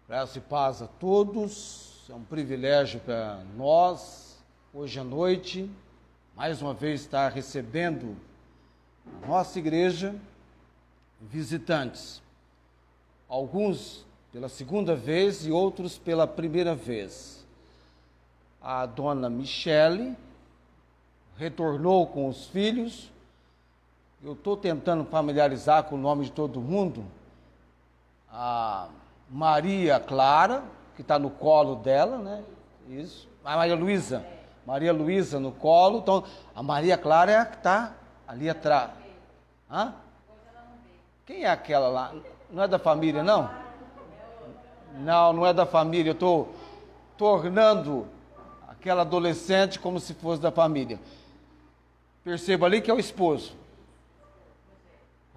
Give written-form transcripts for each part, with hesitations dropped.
Graça e paz a todos, é um privilégio para nós, hoje à noite, mais uma vez estar recebendo na nossa igreja visitantes, alguns pela segunda vez e outros pela primeira vez. A dona Michele retornou com os filhos, eu estou tentando familiarizar com o nome de todo mundo, a Maria Clara, que está no colo dela, né? Isso. A Maria Luísa no colo. Então, a Maria Clara é a que está ali atrás. Hã? Quem é aquela lá? Não é da família, não? Não, não é da família. Eu estou tornando aquela adolescente como se fosse da família. Perceba ali que é o esposo.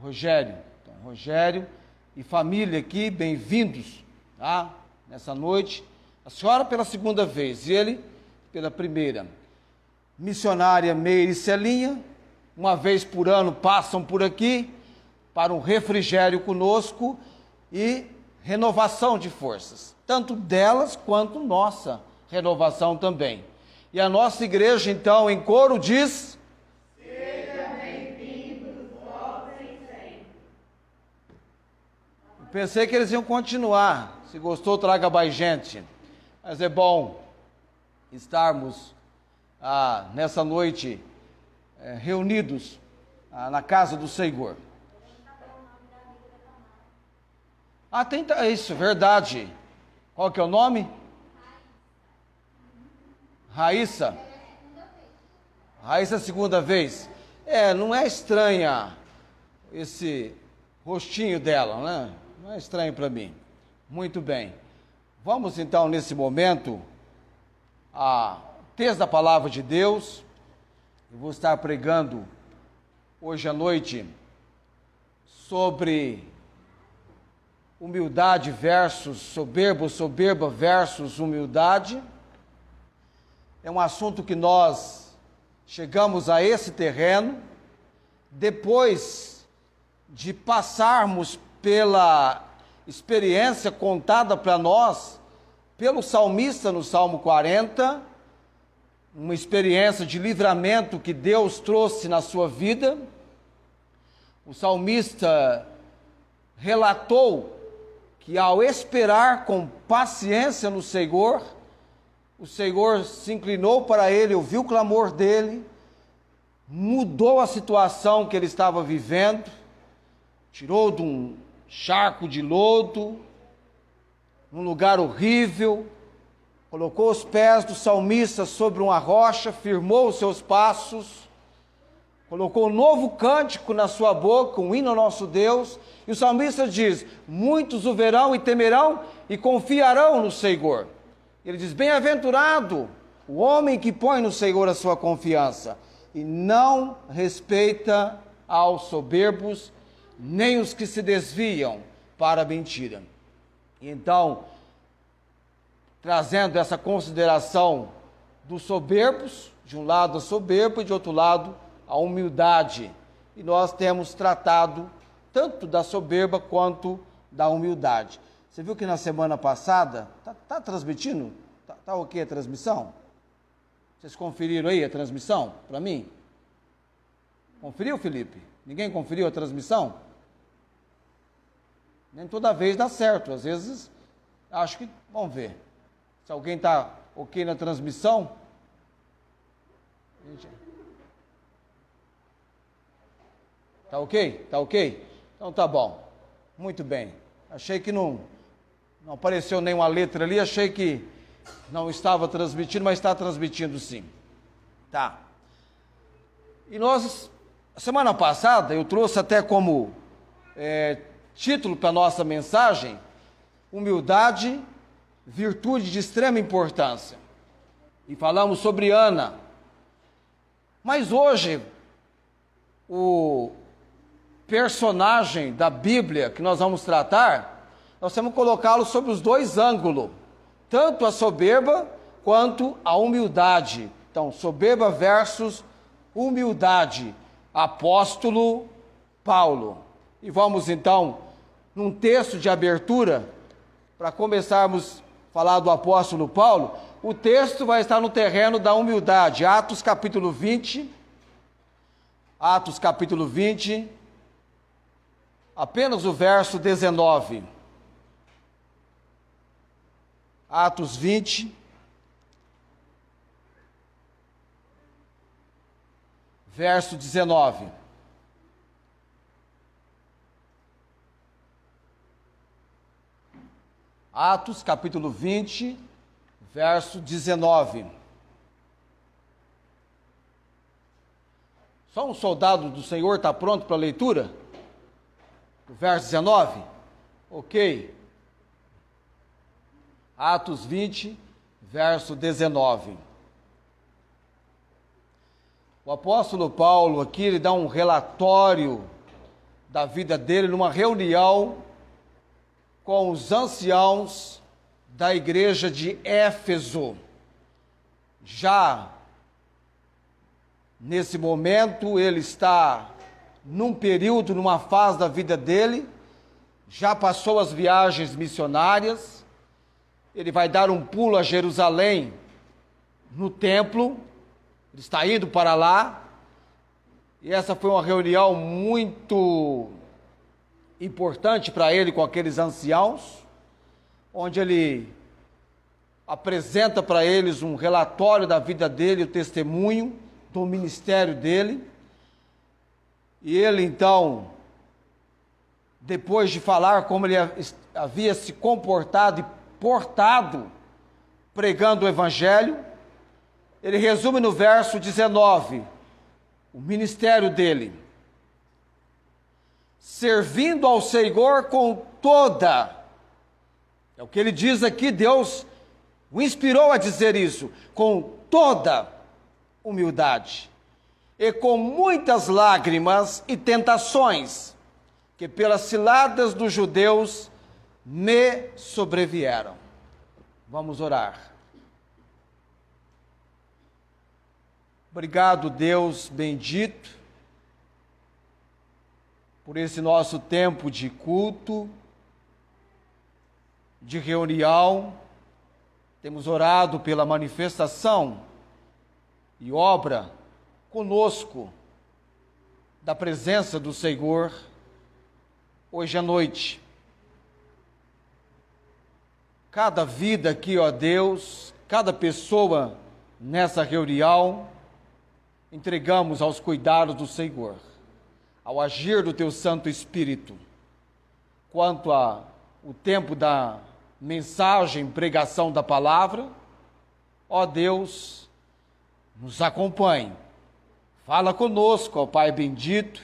Rogério. Então, Rogério e família aqui, bem-vindos, tá? Nessa noite. A senhora pela segunda vez e ele pela primeira. Missionária Meire e Celinha, uma vez por ano passam por aqui para um refrigério conosco e renovação de forças, tanto delas quanto nossa renovação também. E a nossa igreja, então, em coro diz: pensei que eles iam continuar. Se gostou, traga mais gente. Mas é bom estarmos nessa noite reunidos na casa do Senhor. Tem isso, verdade. Qual que é o nome? Raíssa. Raíssa, segunda vez. Não é estranha esse rostinho dela, né? Não é estranho para mim. Muito bem. Vamos então, nesse momento, a texto da palavra de Deus. Eu vou estar pregando hoje à noite sobre humildade versus soberba, soberba versus humildade. É um assunto que nós chegamos a esse terreno depois de passarmos pela experiência contada para nós pelo salmista no Salmo 40, uma experiência de livramento que Deus trouxe na sua vida. O salmista relatou que ao esperar com paciência no Senhor, o Senhor se inclinou para ele, ouviu o clamor dele, mudou a situação que ele estava vivendo, tirou de um charco de lodo, num lugar horrível, colocou os pés do salmista sobre uma rocha, firmou os seus passos, colocou um novo cântico na sua boca, um hino ao nosso Deus, e o salmista diz: muitos o verão e temerão e confiarão no Senhor. Ele diz: bem-aventurado o homem que põe no Senhor a sua confiança e não respeita aos soberbos, nem os que se desviam para a mentira. Então, trazendo essa consideração dos soberbos, de um lado a soberba e de outro lado a humildade. E nós temos tratado tanto da soberba quanto da humildade. Você viu que na semana passada, tá transmitindo? Tá ok a transmissão? Vocês conferiram aí a transmissão para mim? Conferiu, Felipe? Ninguém conferiu a transmissão? Nem toda vez dá certo, às vezes acho que, vamos ver, se alguém está ok na transmissão. Tá ok? Tá ok? Então tá bom, muito bem. Achei que não apareceu nenhuma letra ali, achei que não estava transmitindo, mas está transmitindo sim. Tá. E nós, semana passada, eu trouxe até como título para a nossa mensagem: humildade, virtude de extrema importância. E falamos sobre Ana. Mas hoje, o personagem da Bíblia que nós vamos tratar, nós temos que colocá-lo sobre os dois ângulos, tanto a soberba quanto a humildade. Então, soberba versus humildade. Apóstolo Paulo. E vamos então, num texto de abertura, para começarmos a falar do apóstolo Paulo, o texto vai estar no terreno da humildade. Atos capítulo 20, apenas o verso 19. Atos 20, verso 19. Atos capítulo 20, verso 19. Só um soldado do Senhor está pronto para a leitura? O verso 19? Ok. Atos 20, verso 19. O apóstolo Paulo aqui, ele dá um relatório da vida dele numa reunião com os anciãos da igreja de Éfeso. Já nesse momento, ele está num período, numa fase da vida dele, já passou as viagens missionárias, ele vai dar um pulo a Jerusalém, no templo, ele está indo para lá, e essa foi uma reunião muito importante para ele com aqueles anciãos, onde ele apresenta para eles um relatório da vida dele, o testemunho do ministério dele. E ele então, depois de falar como ele havia se comportado e portado pregando o evangelho, ele resume no verso 19 o ministério dele: servindo ao Senhor com toda, é o que ele diz aqui, Deus o inspirou a dizer isso, com toda humildade, e com muitas lágrimas e tentações, que pelas ciladas dos judeus me sobrevieram. Vamos orar. Obrigado, Deus bendito, por esse nosso tempo de culto, de reunião. Temos orado pela manifestação e obra conosco da presença do Senhor hoje à noite. Cada vida aqui, ó Deus, cada pessoa nessa reunião, entregamos aos cuidados do Senhor, ao agir do Teu Santo Espírito. Quanto ao tempo da mensagem, pregação da palavra, ó Deus, nos acompanhe. Fala conosco, ó Pai bendito,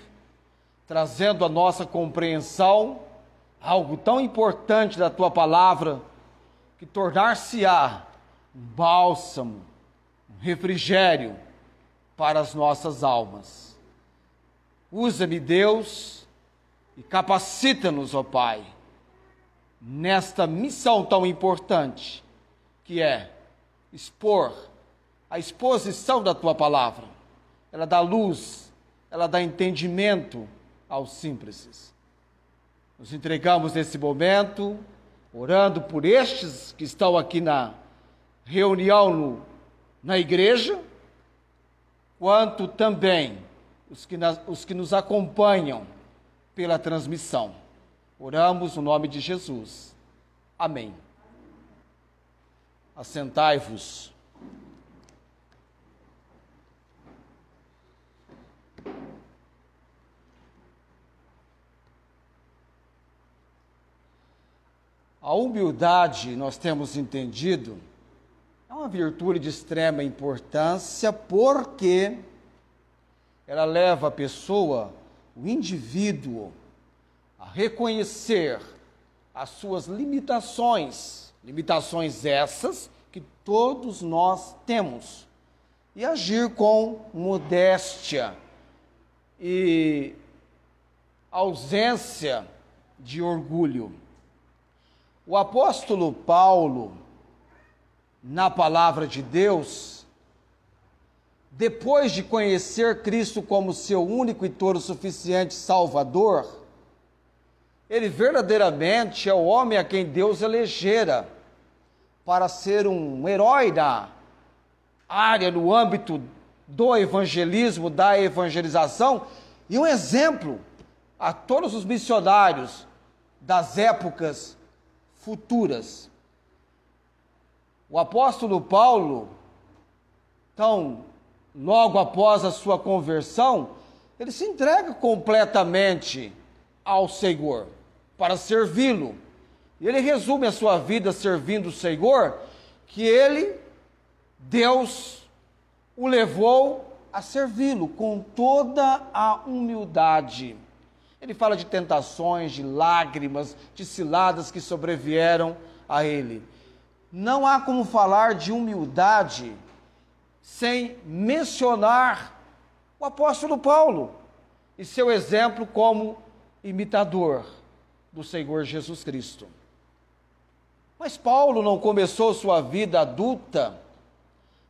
trazendo a nossa compreensão algo tão importante da Tua palavra, que tornar-se-á um bálsamo, um refrigério para as nossas almas. Usa-me, Deus, e capacita-nos, ó Pai, nesta missão tão importante, que é expor a exposição da Tua palavra. Ela dá luz, ela dá entendimento aos simples. Nos entregamos nesse momento, orando por estes que estão aqui na reunião na igreja, quanto também os que nos acompanham pela transmissão. Oramos no nome de Jesus. Amém. Assentai-vos. A humildade, nós temos entendido, é uma virtude de extrema importância, porque ela leva a pessoa, o indivíduo, a reconhecer as suas limitações, limitações essas que todos nós temos, e agir com modéstia e ausência de orgulho. O apóstolo Paulo, na palavra de Deus, depois de conhecer Cristo como seu único e todo suficiente Salvador, ele verdadeiramente é o homem a quem Deus elegera para ser um herói na área, no âmbito do evangelismo, da evangelização, e um exemplo a todos os missionários das épocas futuras. O apóstolo Paulo, então, logo após a sua conversão, ele se entrega completamente ao Senhor, para servi-lo. E ele resume a sua vida servindo o Senhor, que Deus o levou a servi-lo com toda a humildade. Ele fala de tentações, de lágrimas, de ciladas que sobrevieram a ele. Não há como falar de humildade sem mencionar o apóstolo Paulo e seu exemplo como imitador do Senhor Jesus Cristo. Mas Paulo não começou sua vida adulta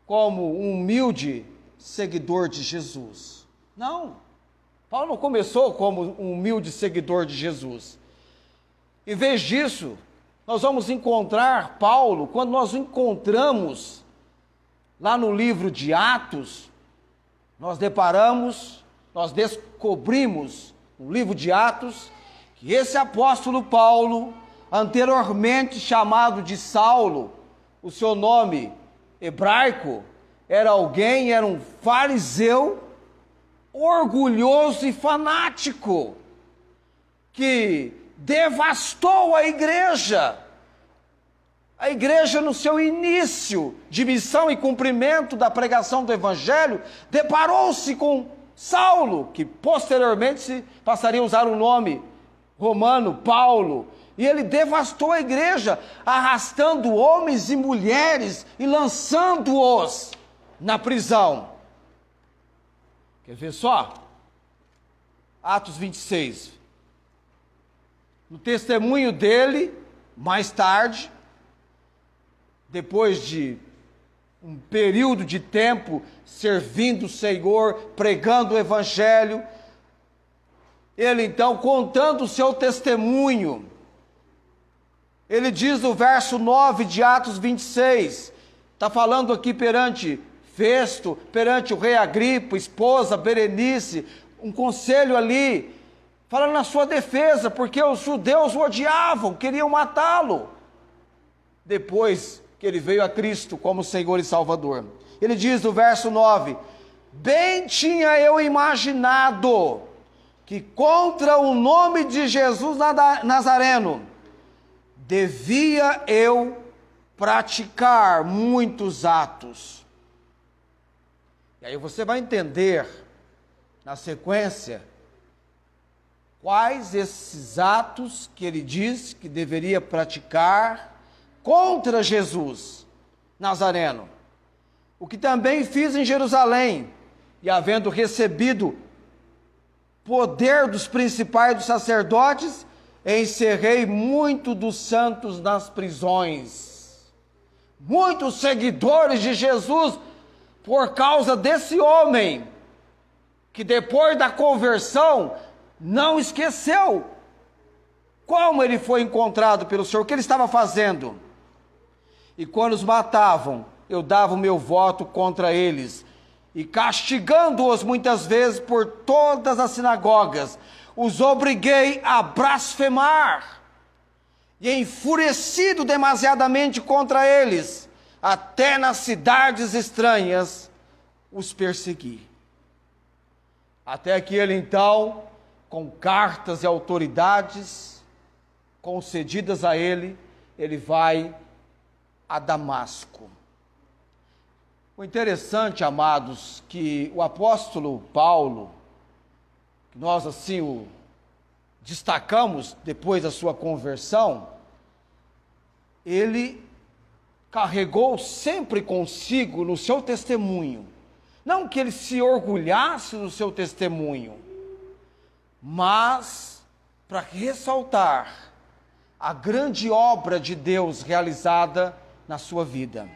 como um humilde seguidor de Jesus. Não, Paulo não começou como um humilde seguidor de Jesus. Em vez disso, nós vamos encontrar Paulo, quando nós o encontramos lá no livro de Atos, nós descobrimos no livro de Atos, que esse apóstolo Paulo, anteriormente chamado de Saulo, o seu nome hebraico, era um fariseu orgulhoso e fanático, que devastou a igreja no seu início de missão e cumprimento da pregação do evangelho, deparou-se com Saulo, que posteriormente passaria a usar o nome romano Paulo, e ele devastou a igreja, arrastando homens e mulheres e lançando-os na prisão. Quer ver só? Atos 26. No testemunho dele, mais tarde, depois de um período de tempo servindo o Senhor, pregando o evangelho, ele então, contando o seu testemunho, ele diz no verso 9 de Atos 26, está falando aqui perante Festo, perante o rei Agripa, esposa Berenice, um conselho ali, falando na sua defesa, porque os judeus o odiavam, queriam matá-lo, depois que ele veio a Cristo como Senhor e Salvador. Ele diz no verso 9, bem tinha eu imaginado que contra o nome de Jesus Nazareno, devia eu praticar muitos atos. E aí você vai entender, na sequência, quais esses atos que ele diz que deveria praticar contra Jesus Nazareno. O que também fiz em Jerusalém, e havendo recebido poder dos principais dos sacerdotes, encerrei muito dos santos nas prisões. Muitos seguidores de Jesus, por causa desse homem, que depois da conversão, não esqueceu como ele foi encontrado pelo Senhor, o que ele estava fazendo. E quando os matavam, eu dava o meu voto contra eles, e castigando-os muitas vezes por todas as sinagogas, os obriguei a blasfemar, e enfurecido demasiadamente contra eles, até nas cidades estranhas os persegui. Até que ele então, com cartas e autoridades concedidas a ele, ele vai a Damasco. O interessante, amados, que o apóstolo Paulo, que nós assim o destacamos depois da sua conversão, ele carregou sempre consigo no seu testemunho, não que ele se orgulhasse do seu testemunho, mas para ressaltar a grande obra de Deus realizada na sua vida.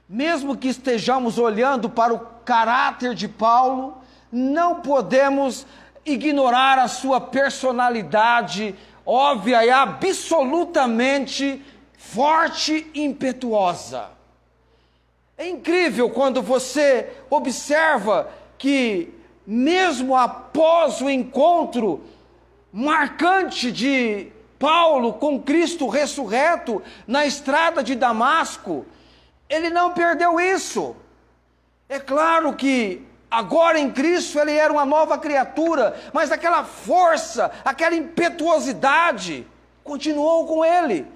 Mesmo que estejamos olhando para o caráter de Paulo, não podemos ignorar a sua personalidade óbvia e absolutamente forte e impetuosa. É incrível quando você observa que, mesmo após o encontro marcante de Paulo com Cristo ressurreto na estrada de Damasco, ele não perdeu isso. É claro que agora em Cristo ele era uma nova criatura, mas aquela força, aquela impetuosidade continuou com ele.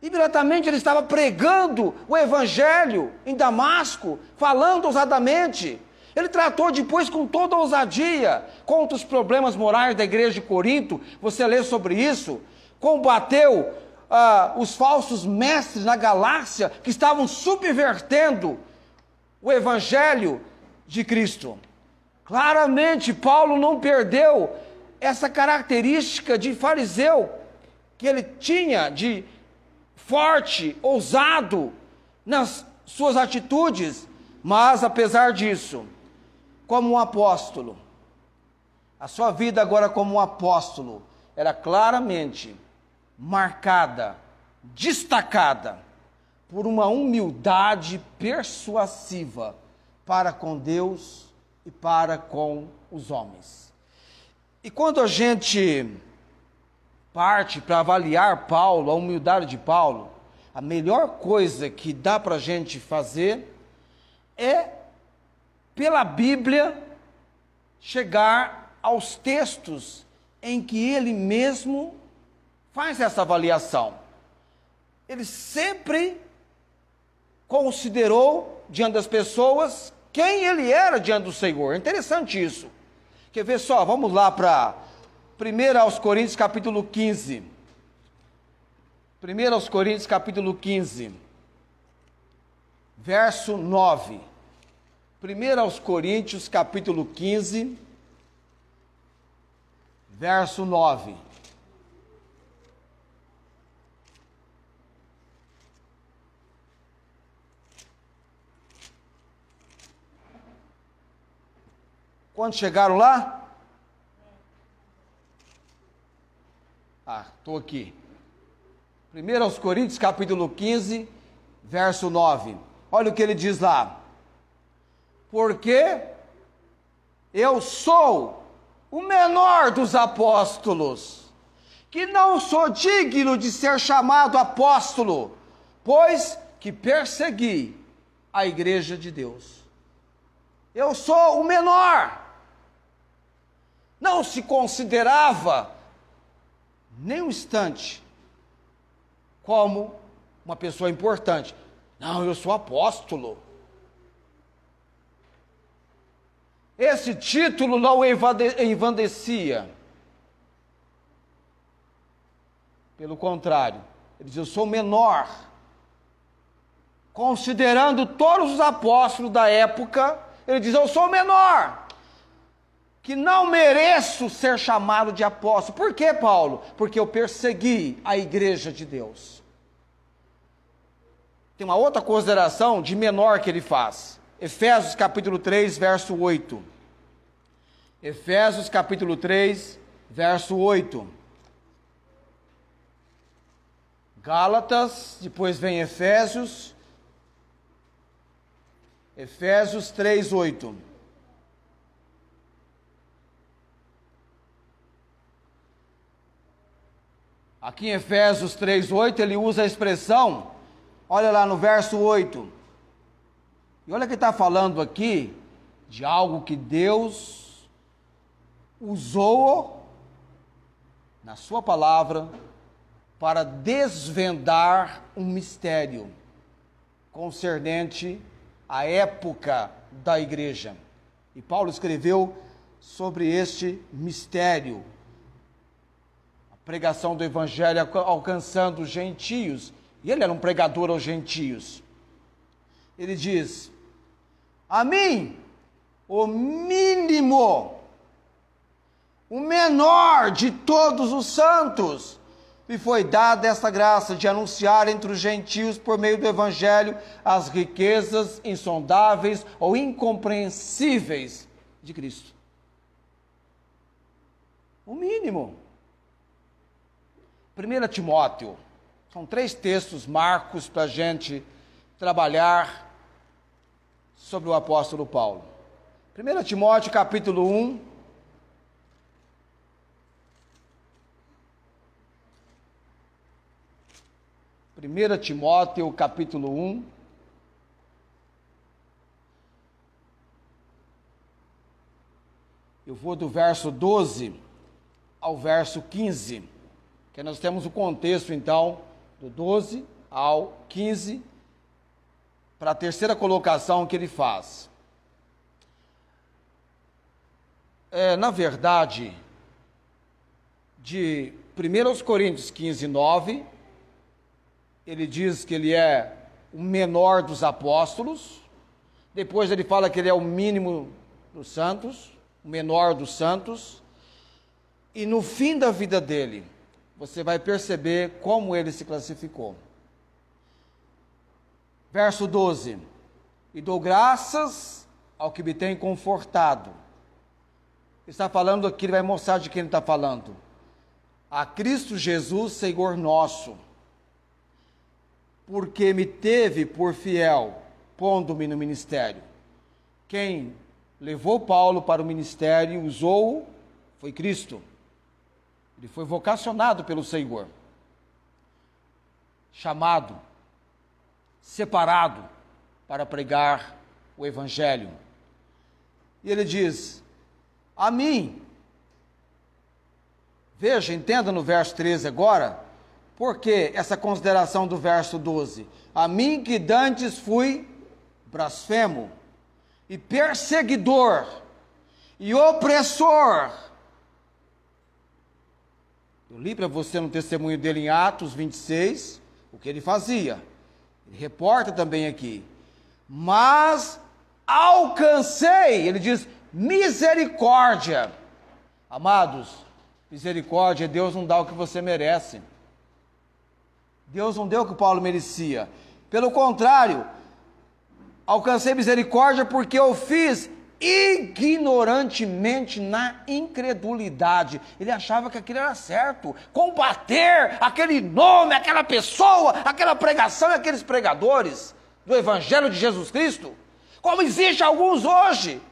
Imediatamente ele estava pregando o evangelho em Damasco, falando ousadamente. Ele tratou depois com toda ousadia contra os problemas morais da igreja de Corinto. Você lê sobre isso. Combateu os falsos mestres na Galácia que estavam subvertendo o evangelho de Cristo. Claramente Paulo não perdeu essa característica de fariseu que ele tinha, de forte, ousado nas suas atitudes, mas apesar disso, como um apóstolo, a sua vida agora como um apóstolo era claramente marcada, destacada por uma humildade persuasiva para com Deus e para com os homens. E quando a gente parte para avaliar Paulo, a humildade de Paulo, a melhor coisa que dá para a gente fazer é, pela Bíblia, chegar aos textos em que ele mesmo faz essa avaliação. Ele sempre considerou diante das pessoas quem ele era diante do Senhor. É interessante isso. Quer ver só? Vamos lá para 1 aos Coríntios capítulo 15. 1 aos Coríntios capítulo 15, verso 9. 1 aos Coríntios capítulo 15, verso 9. Quando chegaram lá? Estou aqui. 1 aos Coríntios, capítulo 15, verso 9. Olha o que ele diz lá. Porque eu sou o menor dos apóstolos, que não sou digno de ser chamado apóstolo, pois que persegui a igreja de Deus. Eu sou o menor. Não se considerava nem um instante como uma pessoa importante. Não, eu sou apóstolo. Esse título não o envandecia. Pelo contrário, ele diz, eu sou menor. Considerando todos os apóstolos da época, ele diz, eu sou menor, que não mereço ser chamado de apóstolo. Por quê, Paulo? Porque eu persegui a igreja de Deus. Tem uma outra consideração de menor que ele faz. Efésios capítulo 3, verso 8. Efésios capítulo 3, verso 8. Gálatas, depois vem Efésios. Efésios 3, 8. Aqui em Efésios 3, 8, ele usa a expressão, olha lá no verso 8. E olha que está falando aqui de algo que Deus usou na sua palavra para desvendar um mistério concernente à época da igreja. E Paulo escreveu sobre este mistério, a pregação do evangelho alcançando os gentios, e ele era um pregador aos gentios. Ele diz, a mim, o mínimo, o menor de todos os santos, me foi dada esta graça de anunciar entre os gentios, por meio do evangelho, as riquezas insondáveis ou incompreensíveis de Cristo. O mínimo. 1 Timóteo. São 3 textos marcos para a gente trabalhar sobre o apóstolo Paulo. 1 Timóteo, capítulo 1. Primeira Timóteo, capítulo 1. Eu vou do verso 12 ao verso 15, que nós temos o contexto, então, do 12 ao 15, para a terceira colocação que ele faz. Na verdade, de 1 Coríntios 15, 9, ele diz que ele é o menor dos apóstolos, depois ele fala que ele é o mínimo dos santos, o menor dos santos, e no fim da vida dele, você vai perceber como ele se classificou. Verso 12: e dou graças ao que me tem confortado. Está falando aqui, ele vai mostrar de quem ele está falando. A Cristo Jesus, Senhor nosso, porque me teve por fiel, pondo-me no ministério. Quem levou Paulo para o ministério e usou foi Cristo. Ele foi vocacionado pelo Senhor, chamado, separado para pregar o Evangelho. E ele diz: a mim, veja, entenda no verso 13 agora, por que essa consideração do verso 12? A mim que dantes fui blasfemo, e perseguidor, e opressor. Eu li para você no testemunho dele em Atos 26, o que ele fazia. Ele reporta também aqui. Mas alcancei, ele diz, misericórdia. Amados, misericórdia, Deus não dá o que você merece. Deus não deu o que Paulo merecia. Pelo contrário, alcancei misericórdia porque eu fiz ignorantemente na incredulidade. Ele achava que aquilo era certo. Combater aquele nome, aquela pessoa, aquela pregação e aqueles pregadores do Evangelho de Jesus Cristo. Como existe alguns hoje,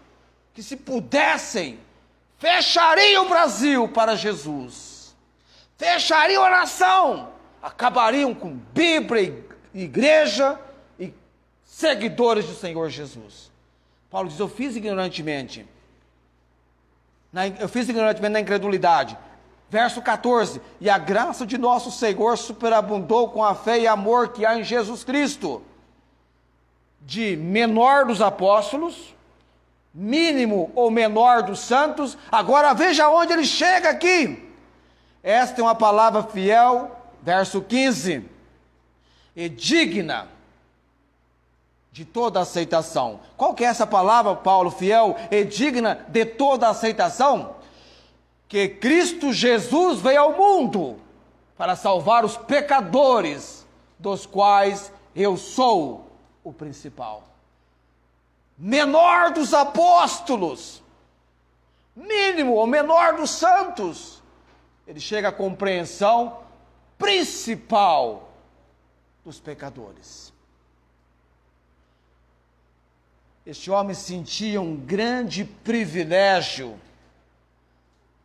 que se pudessem, fechariam o Brasil para Jesus. Fechariam a nação. Acabariam com Bíblia, igreja e seguidores do Senhor Jesus. Paulo diz, eu fiz ignorantemente na incredulidade. Verso 14, e a graça de nosso Senhor superabundou com a fé e amor que há em Jesus Cristo. De menor dos apóstolos, mínimo ou menor dos santos, agora veja onde ele chega aqui. Esta é uma palavra fiel, verso 15, e digna de toda aceitação. Qual que é essa palavra, Paulo, fiel e digna de toda aceitação? Que Cristo Jesus veio ao mundo para salvar os pecadores, dos quais eu sou o principal. Menor dos apóstolos, mínimo ou menor dos santos, ele chega à compreensão principal dos pecadores. Este homem sentia um grande privilégio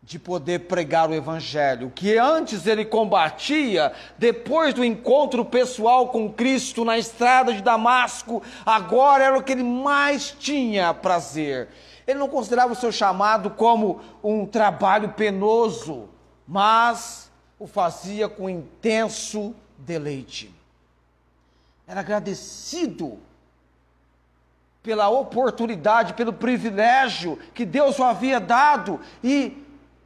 de poder pregar o Evangelho, que antes ele combatia, depois do encontro pessoal com Cristo na estrada de Damasco, agora era o que ele mais tinha prazer. Ele não considerava o seu chamado como um trabalho penoso, mas o fazia com intenso deleite. Era agradecido pela oportunidade, pelo privilégio que Deus o havia dado, e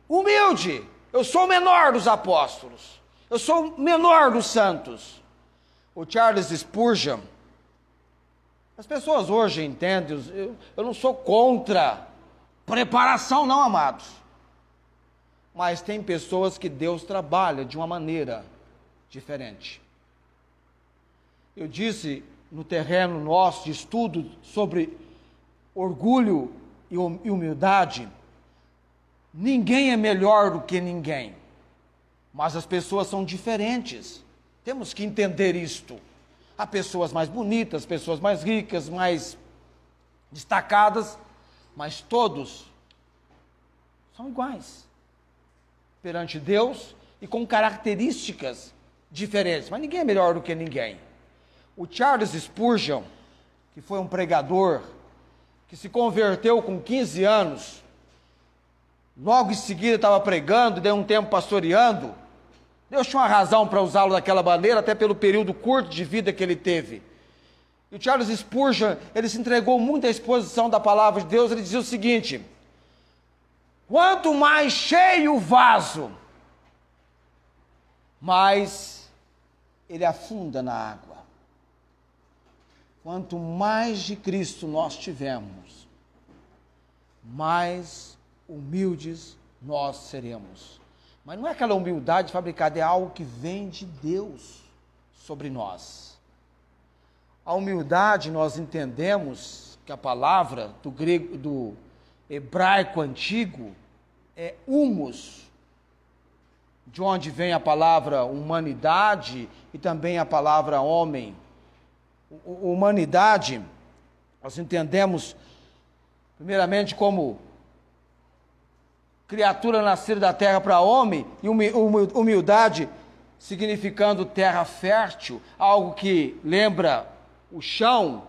humilde, eu sou o menor dos apóstolos, eu sou o menor dos santos. O Charles Spurgeon, as pessoas hoje entendem, eu não sou contra preparação não, amados, mas tem pessoas que Deus trabalha de uma maneira diferente. Eu disse no terreno nosso de estudo sobre orgulho e humildade, Ninguém é melhor do que ninguém, mas as pessoas são diferentes. Temos que entender isto. Há pessoas mais bonitas, pessoas mais ricas, mais destacadas, mas todos são iguais perante Deus e com características diferentes, mas ninguém é melhor do que ninguém. O Charles Spurgeon, que foi um pregador, que se converteu com 15 anos, logo em seguida estava pregando, deu um tempo pastoreando. Deus tinha uma razão para usá-lo daquela maneira, até pelo período curto de vida que ele teve. E o Charles Spurgeon, ele se entregou muito à exposição da palavra de Deus. Ele dizia o seguinte: quanto mais cheio o vaso, mais ele afunda na água. Quanto mais de Cristo nós tivermos, mais humildes nós seremos. Mas não é aquela humildade fabricada, é algo que vem de Deus sobre nós. A humildade, nós entendemos que a palavra do grego, do hebraico antigo, é humus, de onde vem a palavra humanidade e também a palavra homem. Humanidade, nós entendemos primeiramente como criatura nascida da terra para homem, e humildade significando terra fértil, algo que lembra o chão,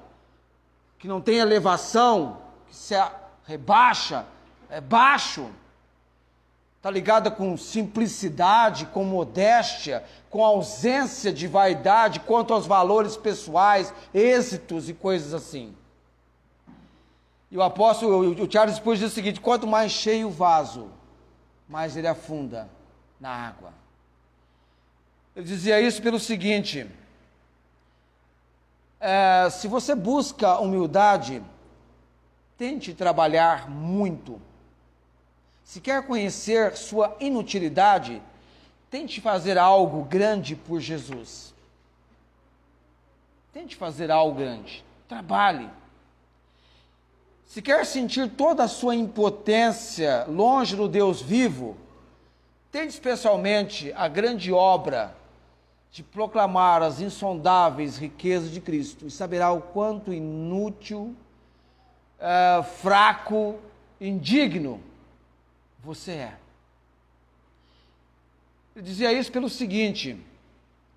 que não tem elevação, que se rebaixa, é baixo. Está ligada com simplicidade, com modéstia, com ausência de vaidade quanto aos valores pessoais, êxitos e coisas assim. E o apóstolo, o Charles Spurgeon diz o seguinte: quanto mais cheio o vaso, mais ele afunda na água. Ele dizia isso pelo seguinte: se você busca humildade, tente trabalhar muito. Se quer conhecer sua inutilidade, tente fazer algo grande por Jesus. Tente fazer algo grande. Trabalhe. Se quer sentir toda a sua impotência longe do Deus vivo, tente especialmente a grande obra de proclamar as insondáveis riquezas de Cristo e saberá o quanto inútil, fraco, indigno você é. Ele dizia isso pelo seguinte: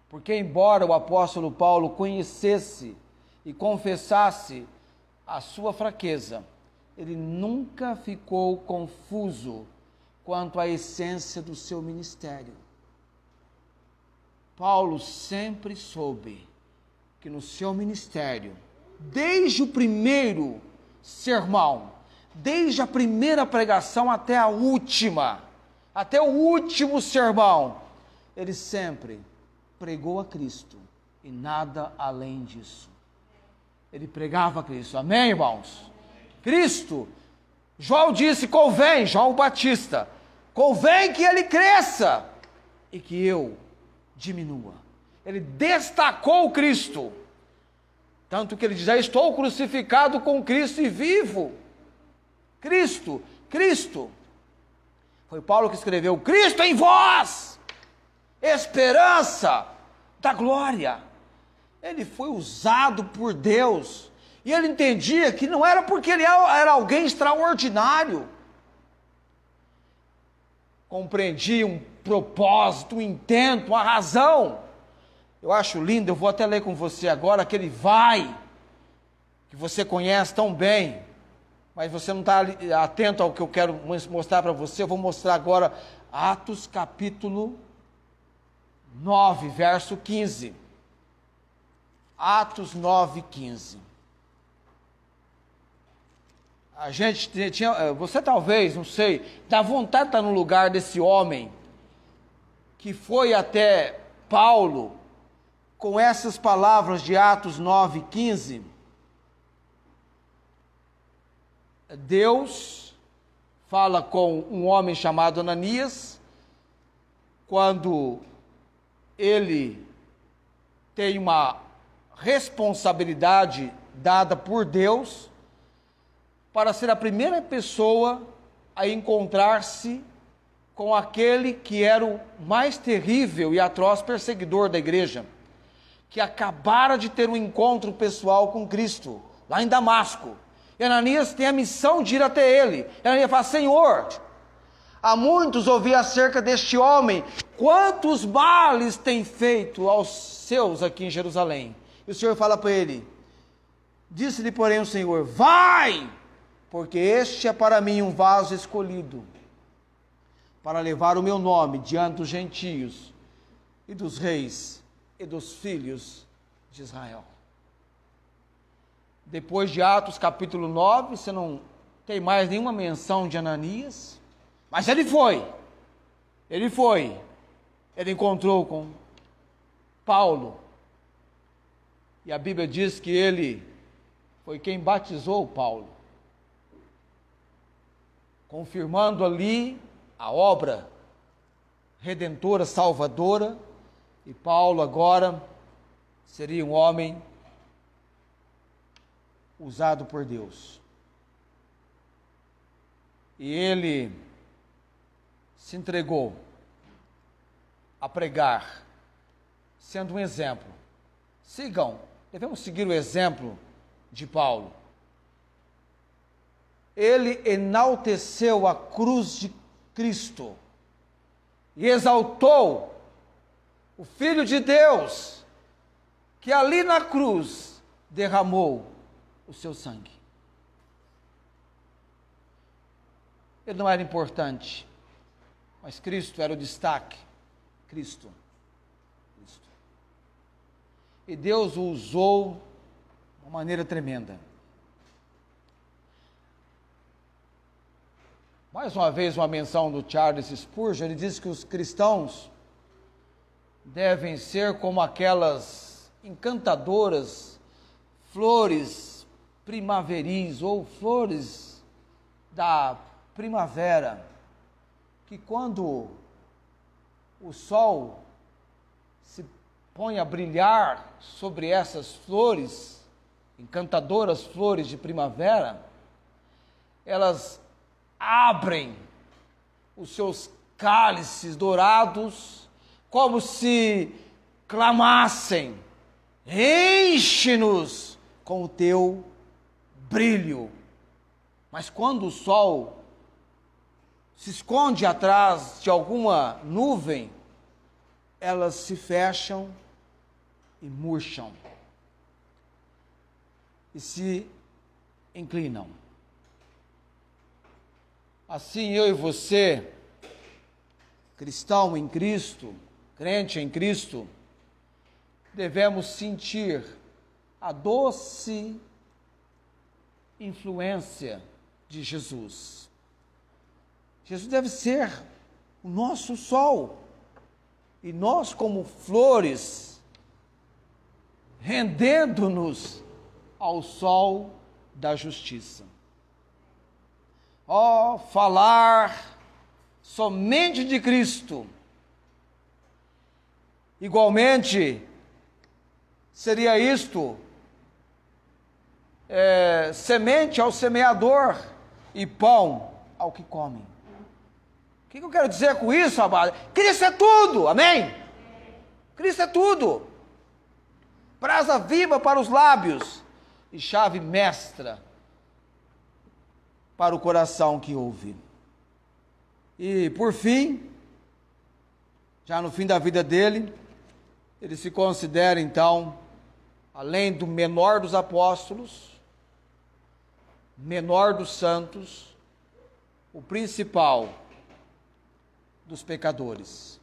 porque embora o apóstolo Paulo conhecesse e confessasse a sua fraqueza, ele nunca ficou confuso quanto à essência do seu ministério. Paulo sempre soube que no seu ministério, desde o primeiro sermão, desde a primeira pregação até a última, até o último sermão, ele sempre pregou a Cristo e nada além disso. Ele pregava a Cristo. Amém, irmãos? Cristo. João disse: convém, João Batista, convém que ele cresça e que eu diminua. Ele destacou Cristo. Tanto que ele diz: estou crucificado com Cristo e vivo. Cristo, Cristo. Foi Paulo que escreveu: Cristo em vós, esperança da glória. Ele foi usado por Deus, e ele entendia que não era porque ele era alguém extraordinário. Compreendia um propósito, um intento, uma razão. Eu acho lindo, eu vou até ler com você agora aquele vai, que você conhece tão bem, mas você não está atento ao que eu quero mostrar para você. Eu vou mostrar agora Atos capítulo 9, verso 15. Atos 9, 15. A gente tinha, você talvez, não sei, dá vontade de estar no lugar desse homem que foi até Paulo com essas palavras de Atos 9, 15. Deus fala com um homem chamado Ananias, quando ele tem uma responsabilidade dada por Deus para ser a primeira pessoa a encontrar-se com aquele que era o mais terrível e atroz perseguidor da igreja, que acabara de ter um encontro pessoal com Cristo, lá em Damasco. E Ananias tem a missão de ir até ele. E Ananias fala: Senhor, há muitos ouvi acerca deste homem, quantos males tem feito aos seus aqui em Jerusalém. E o Senhor fala para ele, disse-lhe porém o Senhor: vai, porque este é para mim um vaso escolhido, para levar o meu nome diante dos gentios e dos reis e dos filhos de Israel. Depois de Atos capítulo 9, você não tem mais nenhuma menção de Ananias, mas ele encontrou com Paulo, e a Bíblia diz que ele foi quem batizou Paulo, confirmando ali a obra redentora, salvadora, e Paulo agora seria um homem usado por Deus. E ele se entregou a pregar, sendo um exemplo. Devemos seguir o exemplo de Paulo. Ele enalteceu a cruz de Cristo e exaltou o Filho de Deus, que ali na cruz derramou o seu sangue. Ele não era importante, mas Cristo era o destaque. Cristo. E Deus o usou de uma maneira tremenda. Mais uma vez, uma menção do Charles Spurgeon. Ele diz que os cristãos devem ser como aquelas encantadoras flores primaveris ou flores da primavera, que quando o sol se põe a brilhar sobre essas flores, encantadoras flores de primavera, elas abrem os seus cálices dourados, como se clamassem: enche-nos com o teu brilho. Mas quando o sol se esconde atrás de alguma nuvem, elas se fecham e murcham e se inclinam. Assim eu e você, cristão em Cristo, crente em Cristo, devemos sentir a doce influência de Jesus. Jesus deve ser o nosso sol, e nós, como flores, rendendo-nos ao sol da justiça. Falar somente de Cristo, igualmente, seria isto, semente ao semeador e pão ao que come. O que eu quero dizer com isso, amado? Cristo é tudo, amém? Cristo é tudo. Brasa viva para os lábios e chave mestra para o coração que ouve. E por fim, já no fim da vida dele, ele se considera então, além do menor dos apóstolos, menor dos santos, o principal dos pecadores.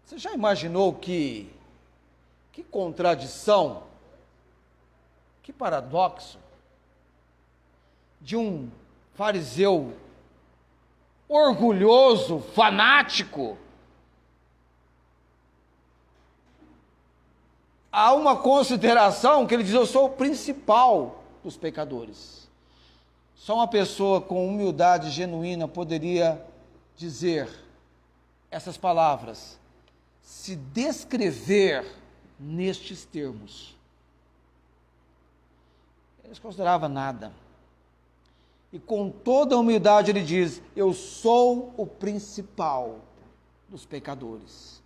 Você já imaginou que contradição, que paradoxo, de um fariseu orgulhoso, fanático, há uma consideração que ele diz: eu sou o principal dos pecadores. Só uma pessoa com humildade genuína poderia dizer essas palavras, se descrever nestes termos. Ele não considerava nada. E com toda a humildade ele diz: eu sou o principal dos pecadores.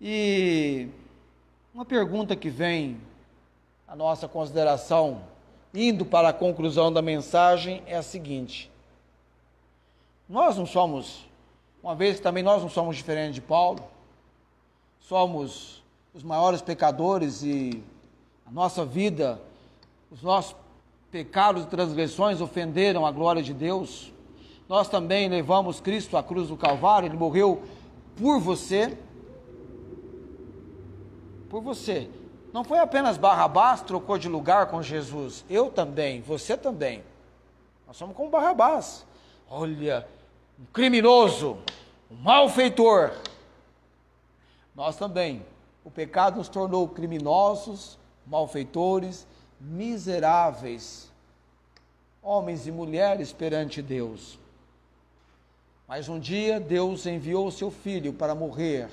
E uma pergunta que vem à nossa consideração, indo para a conclusão da mensagem, é a seguinte: nós não somos, uma vez que também nós não somos diferentes de Paulo, somos os maiores pecadores e a nossa vida, os nossos pecados e transgressões ofenderam a glória de Deus. Nós também levamos Cristo à cruz do Calvário, Ele morreu por você. Por você. Não foi apenas Barrabás trocou de lugar com Jesus, eu também, você também. Nós somos como Barrabás. Olha, um criminoso, um malfeitor. Nós também. O pecado nos tornou criminosos, malfeitores, miseráveis, homens e mulheres perante Deus. Mas um dia Deus enviou o seu Filho para morrer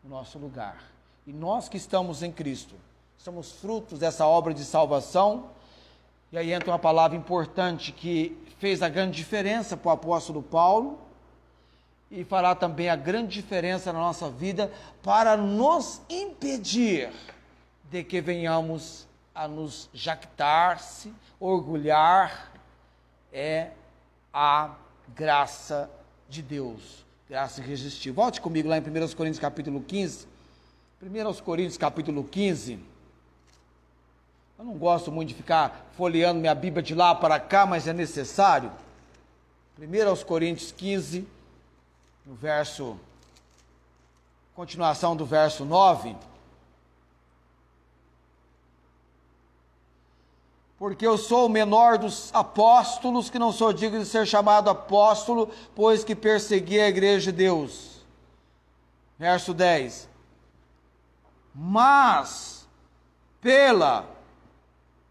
no nosso lugar. E nós que estamos em Cristo, somos frutos dessa obra de salvação. E aí entra uma palavra importante que fez a grande diferença para o apóstolo Paulo e fará também a grande diferença na nossa vida para nos impedir de que venhamos a nos jactar-se, orgulhar, é a graça de Deus, graça irresistível. Volte comigo lá em 1 Coríntios capítulo 15, 1 Coríntios capítulo 15, eu não gosto muito de ficar folheando minha Bíblia de lá para cá, mas é necessário. 1 Coríntios 15, no verso, continuação do verso 9, porque eu sou o menor dos apóstolos, que não sou digno de ser chamado apóstolo, pois que persegui a igreja de Deus. Verso 10. Mas, pela,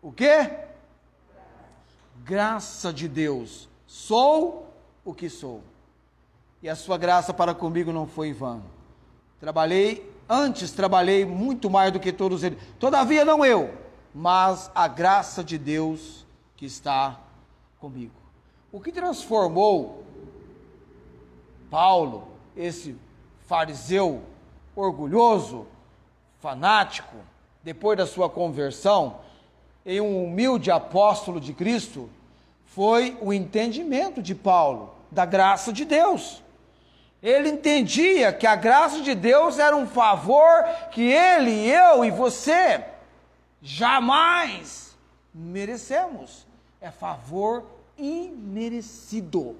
o quê? Graça de Deus, sou o que sou. E a sua graça para comigo não foi em vão. Trabalhei muito mais do que todos eles. Todavia não eu, mas a graça de Deus que está comigo. O que transformou Paulo, esse fariseu orgulhoso, fanático, depois da sua conversão, em um humilde apóstolo de Cristo, foi o entendimento de Paulo da graça de Deus. Ele entendia que a graça de Deus era um favor que ele, eu e você jamais merecemos. É favor imerecido.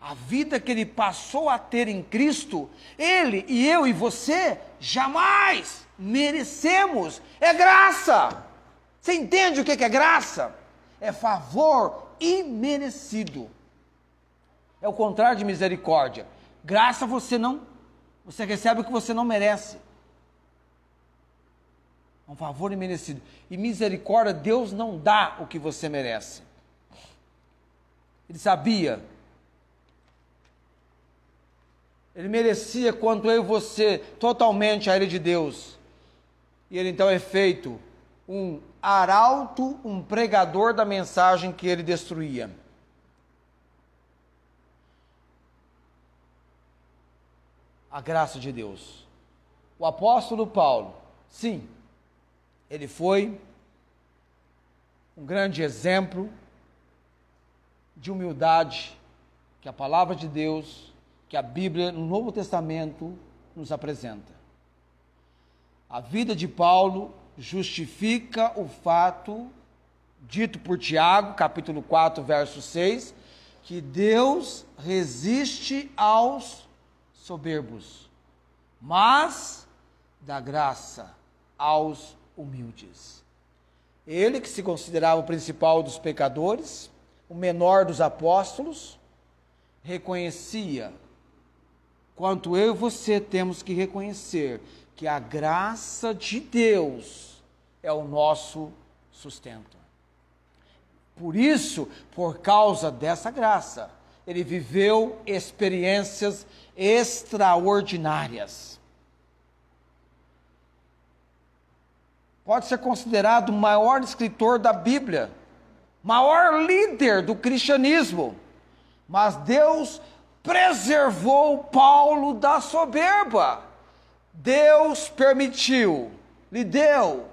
A vida que ele passou a ter em Cristo, ele e eu e você jamais merecemos. É graça. Você entende o que é graça? É favor imerecido. É o contrário de misericórdia. Graça você recebe o que você não merece. É um favor imerecido. E misericórdia, Deus não dá o que você merece. Ele sabia. Ele merecia quanto eu e você, totalmente a ira de Deus. E ele então é feito um arauto, um pregador da mensagem que ele destruía. A graça de Deus. O apóstolo Paulo, sim, ele foi um grande exemplo de humildade que a palavra de Deus, que a Bíblia no Novo Testamento nos apresenta. A vida de Paulo justifica o fato dito por Tiago, capítulo 4, verso 6, que Deus resiste aos soberbos, mas dá graça aos humildes. Ele que se considerava o principal dos pecadores, o menor dos apóstolos, reconhecia, quanto eu e você temos que reconhecer, que a graça de Deus é o nosso sustento. Por isso, por causa dessa graça, ele viveu experiências extraordinárias. Pode ser considerado o maior escritor da Bíblia, maior líder do cristianismo. Mas Deus preservou Paulo da soberba. Deus permitiu, lhe deu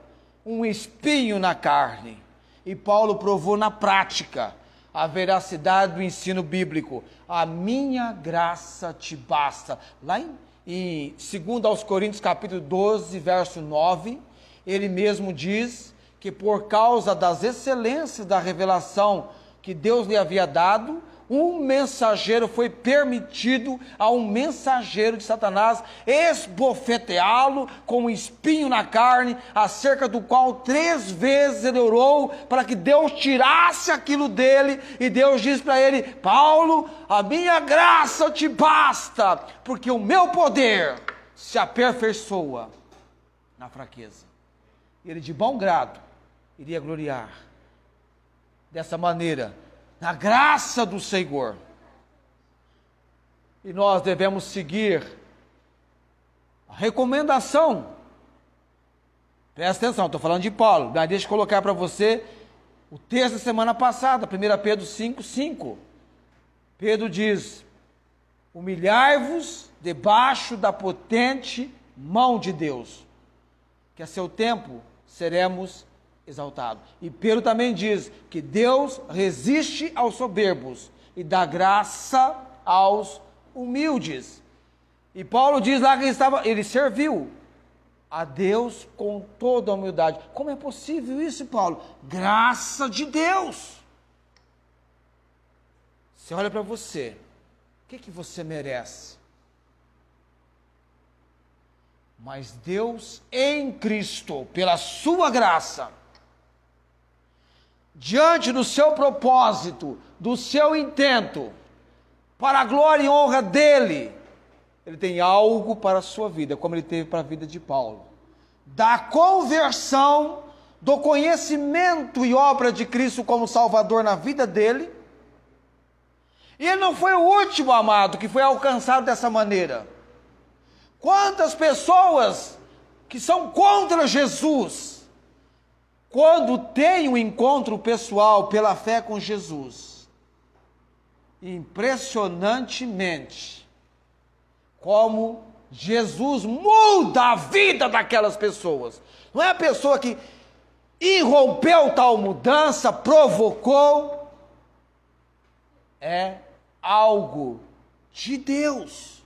um espinho na carne. E Paulo provou na prática a veracidade do ensino bíblico. A minha graça te basta. Lá em 2 aos Coríntios capítulo 12, verso 9, ele mesmo diz que por causa das excelências da revelação que Deus lhe havia dado, um mensageiro foi permitido a um mensageiro de Satanás esbofeteá-lo com um espinho na carne, acerca do qual 3 vezes ele orou para que Deus tirasse aquilo dele, e Deus disse para ele: Paulo, a minha graça te basta, porque o meu poder se aperfeiçoa na fraqueza. E ele de bom grado iria gloriar dessa maneira na graça do Senhor. E nós devemos seguir a recomendação. Presta atenção, estou falando de Paulo, mas deixa eu colocar para você o texto da semana passada, 1 Pedro 5:5. Pedro diz: humilhai-vos debaixo da potente mão de Deus, que a seu tempo seremos exaltado. E Pedro também diz que Deus resiste aos soberbos e dá graça aos humildes. E Paulo diz lá que ele serviu a Deus com toda a humildade. Como é possível isso, Paulo? Graça de Deus. Você olha para você, o que você merece? Mas Deus em Cristo, pela sua graça, diante do seu propósito, do seu intento, para a glória e honra dele, ele tem algo para a sua vida, como ele teve para a vida de Paulo, da conversão, do conhecimento e obra de Cristo como Salvador na vida dele. E ele não foi o último, amado, que foi alcançado dessa maneira. Quantas pessoas que são contra Jesus, quando tem um encontro pessoal pela fé com Jesus, impressionantemente, como Jesus muda a vida daquelas pessoas. Não é a pessoa que irrompeu tal mudança, provocou, é algo de Deus.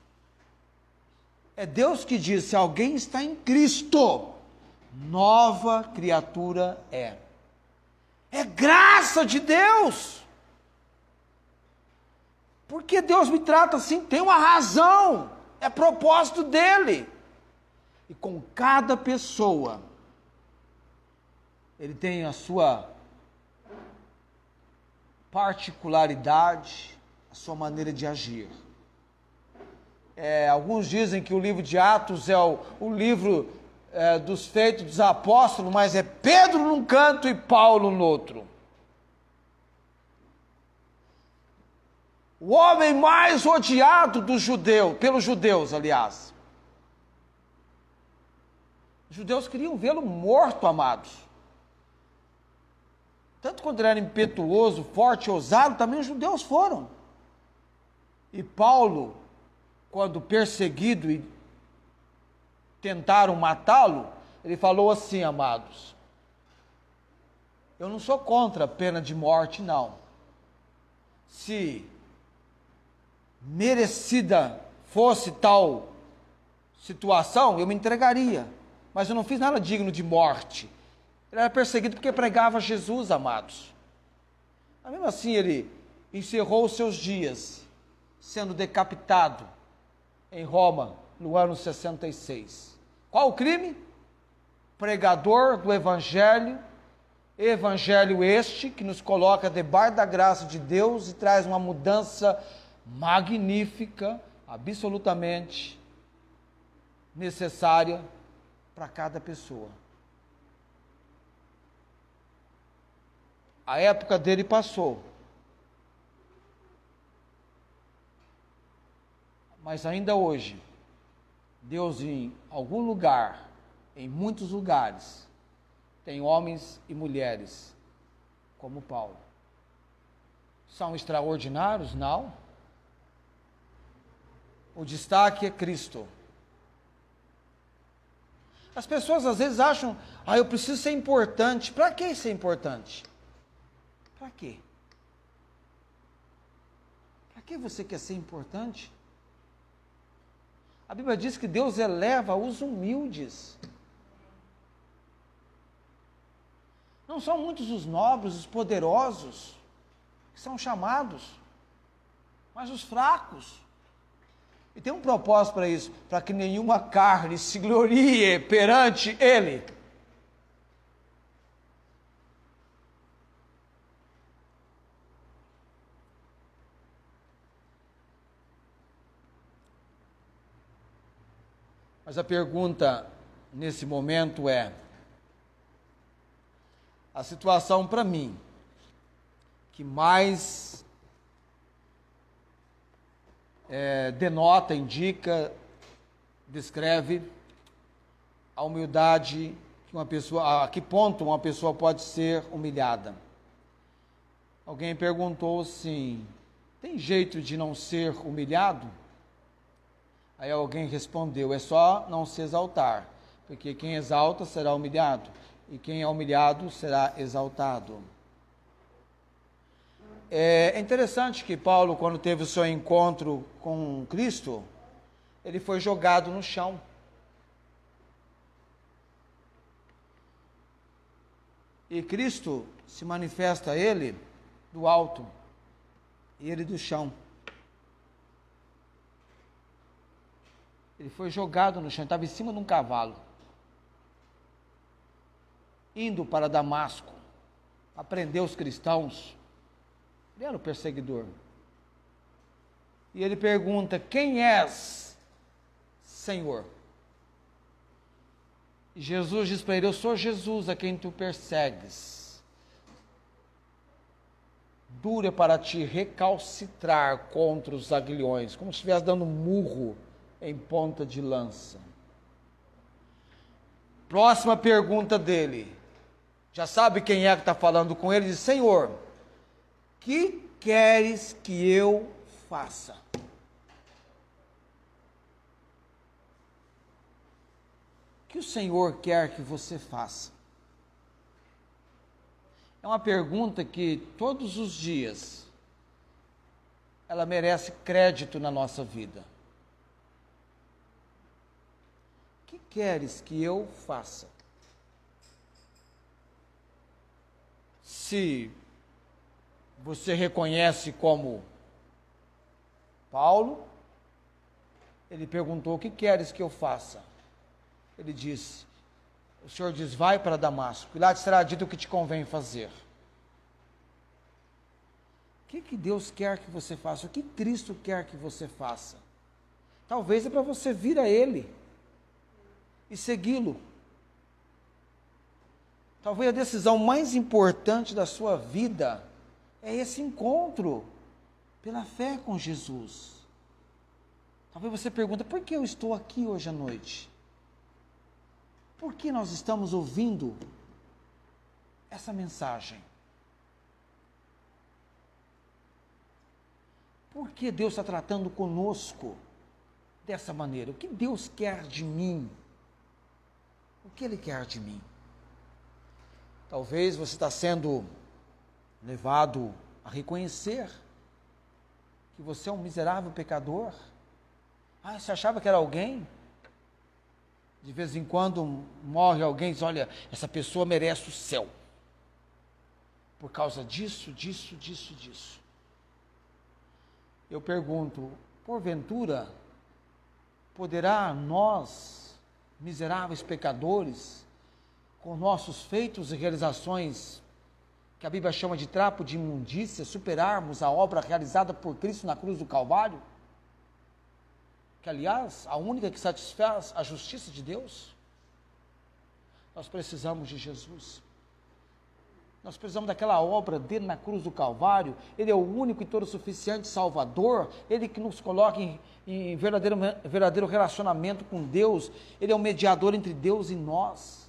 É Deus que diz: se alguém está em Cristo, nova criatura é. É graça de Deus. Porque Deus me trata assim? Tem uma razão. É propósito dele. E com cada pessoa, ele tem a sua particularidade, a sua maneira de agir. Alguns dizem que o livro de Atos é o livro dos feitos dos apóstolos, mas é Pedro num canto e Paulo no outro. O homem mais odiado dos judeus, pelos judeus, aliás. Os judeus queriam vê-lo morto, amados. Tanto quando ele era impetuoso, forte, ousado, também os judeus foram. E Paulo, quando perseguido e tentaram matá-lo, ele falou assim, amados: eu não sou contra a pena de morte, não. Se merecida fosse tal situação, eu me entregaria, mas eu não fiz nada digno de morte. Ele era perseguido porque pregava Jesus, amados. Mas mesmo assim ele encerrou os seus dias sendo decapitado em Roma no ano 66. Qual o crime? Pregador do evangelho este que nos coloca debaixo da graça de Deus e traz uma mudança magnífica, absolutamente necessária para cada pessoa. A época dele passou, mas ainda hoje, Deus em algum lugar, em muitos lugares, tem homens e mulheres como Paulo. são extraordinários? Não. O destaque é Cristo. As pessoas às vezes acham, eu preciso ser importante. Para que ser importante? Para quê? Para que você quer ser importante? A Bíblia diz que Deus eleva os humildes. Não são muitos os nobres, os poderosos, que são chamados, mas os fracos. E tem um propósito para isso, para que nenhuma carne se glorie perante Ele. Mas a pergunta nesse momento é, a situação para mim, que mais denota, indica, descreve a humildade que uma pessoa, a que ponto uma pessoa pode ser humilhada. Alguém perguntou assim, tem jeito de não ser humilhado? Aí alguém respondeu, é só não se exaltar, porque quem exalta será humilhado, e quem é humilhado será exaltado. É interessante que Paulo, quando teve o seu encontro com Cristo, ele foi jogado no chão. E Cristo se manifesta a ele do alto, e ele do chão. Ele foi jogado no chão, estava em cima de um cavalo, indo para Damasco, a prender os cristãos. Ele era o perseguidor. E ele pergunta, quem és, Senhor? E Jesus diz para ele, eu sou Jesus a quem tu persegues. Dura para te recalcitrar contra os aguilhões, como se estivesse dando murro em ponta de lança. Próxima pergunta dele. Já sabe quem é que está falando com ele? Diz, Senhor, que queres que eu faça? O que o Senhor quer que você faça? É uma pergunta que todos os dias ela merece crédito na nossa vida. O que queres que eu faça? Se você reconhece como Paulo, ele perguntou, o que queres que eu faça? Ele disse, o Senhor diz, vai para Damasco, e lá te será dito o que te convém fazer. O que Deus quer que você faça? O que Cristo quer que você faça? Talvez é para você vir a Ele e segui-lo. Talvez a decisão mais importante da sua vida é esse encontro pela fé com Jesus. Talvez você pergunte, por que eu estou aqui hoje à noite? Por que nós estamos ouvindo essa mensagem? Por que Deus está tratando conosco dessa maneira? O que Deus quer de mim? O que Ele quer de mim? Talvez você está sendo levado a reconhecer que você é um miserável pecador. Você achava que era alguém? De vez em quando morre alguém e diz, olha, essa pessoa merece o céu. Por causa disso, disso, disso, disso. Eu pergunto, porventura, poderá nós, miseráveis pecadores, com nossos feitos e realizações, que a Bíblia chama de trapo de imundícia, superarmos a obra realizada por Cristo na cruz do Calvário? Que, aliás, a única que satisfaz a justiça de Deus? Nós precisamos de Jesus. Nós precisamos daquela obra dele na cruz do Calvário. Ele é o único e todo suficiente Salvador. Ele que nos coloca em verdadeiro relacionamento com Deus. Ele é o mediador entre Deus e nós.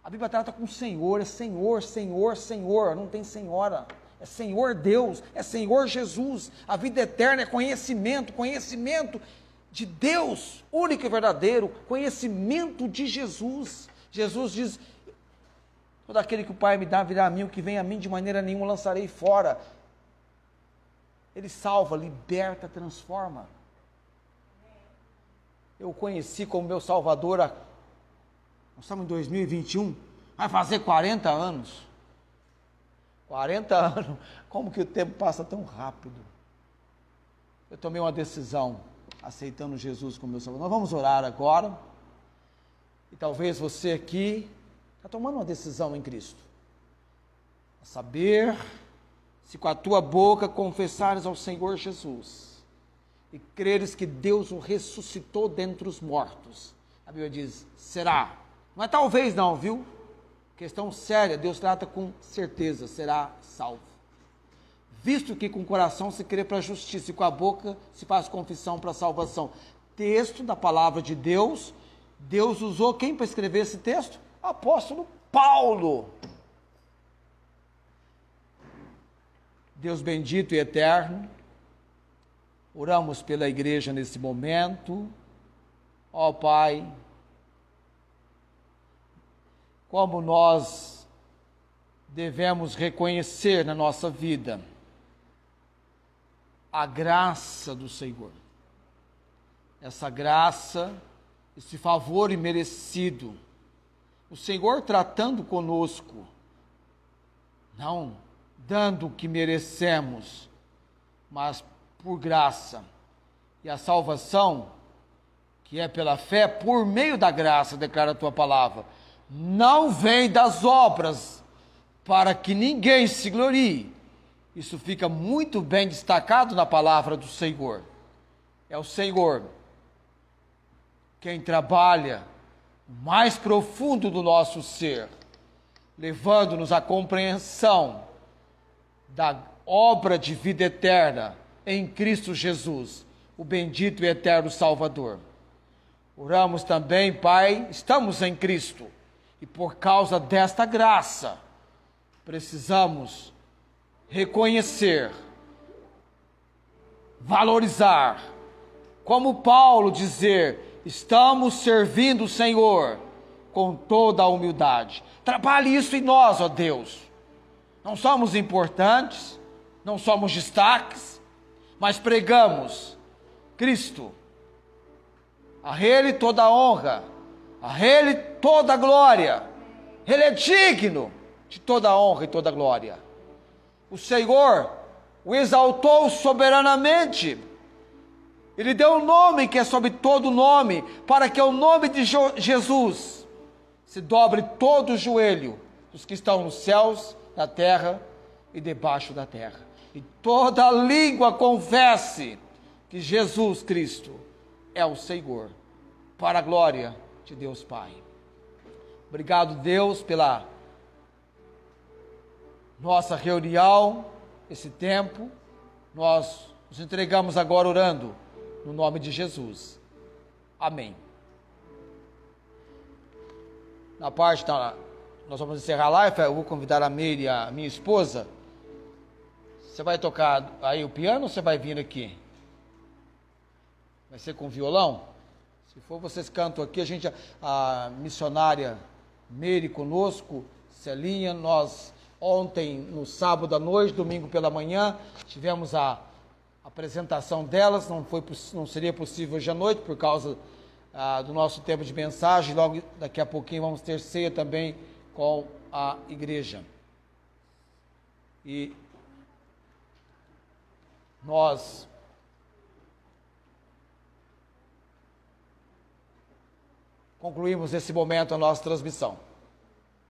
A Bíblia trata com Senhor, é Senhor, Senhor, Senhor, não tem senhora. é Senhor Deus, é Senhor Jesus. A vida eterna é conhecimento, conhecimento de Deus, único e verdadeiro, conhecimento de Jesus. Jesus diz: todo aquele que o Pai me dá virá a mim, o que vem a mim de maneira nenhuma lançarei fora. Ele salva, liberta, transforma. Eu o conheci como meu Salvador, nós estamos em 2021, vai fazer 40 anos. 40 anos, como que o tempo passa tão rápido? Eu tomei uma decisão, aceitando Jesus como meu Salvador. Nós vamos orar agora, e talvez você aqui está tomando uma decisão em Cristo. A saber, se com a tua boca confessares ao Senhor Jesus, e creres que Deus o ressuscitou dentre os mortos, a Bíblia diz, será. Não é talvez não, viu? Questão séria, Deus trata com certeza, será salvo. Visto que com o coração se crê para a justiça e com a boca se faz confissão para a salvação. Texto da palavra de Deus, Deus usou quem para escrever esse texto? Apóstolo Paulo. Deus bendito e eterno, oramos pela igreja nesse momento. Ó Pai, como nós devemos reconhecer na nossa vida a graça do Senhor. Essa graça, esse favor imerecido, o Senhor tratando conosco, não dando o que merecemos, mas por graça. E a salvação, que é pela fé, por meio da graça, declara a tua palavra, não vem das obras, para que ninguém se glorie. Isso fica muito bem destacado na palavra do Senhor. É o Senhor quem trabalha o mais profundo do nosso ser, levando-nos à compreensão da obra de vida eterna em Cristo Jesus, o bendito e eterno Salvador. Oramos também, Pai, estamos em Cristo, e por causa desta graça, precisamos reconhecer, valorizar, como Paulo dizer, estamos servindo o Senhor com toda a humildade. Trabalhe isso em nós, ó Deus. Não somos importantes, não somos destaques, mas pregamos Cristo. A Ele toda a honra, a Ele toda a glória. Ele é digno de toda a honra e toda a glória. O Senhor o exaltou soberanamente. Ele deu um nome que é sobre todo nome, para que o nome de Jesus se dobre todo o joelho dos que estão nos céus, na terra e debaixo da terra. E toda língua confesse que Jesus Cristo é o Senhor, para a glória de Deus Pai. Obrigado, Deus, pela nossa reunião, esse tempo. Nós nos entregamos agora orando no nome de Jesus. Amém. Na parte nós vamos encerrar a live. Eu vou convidar a Meire, a minha esposa. Você vai tocar aí o piano ou você vai vir aqui? Vai ser com violão? Se for, vocês cantam aqui. A missionária Meire conosco, Celinha, nós ontem, no sábado à noite, domingo pela manhã, tivemos a apresentação delas. Não seria possível hoje à noite por causa do nosso tempo de mensagem. Logo daqui a pouquinho vamos ter ceia também com a igreja. E nós concluímos nesse momento a nossa transmissão.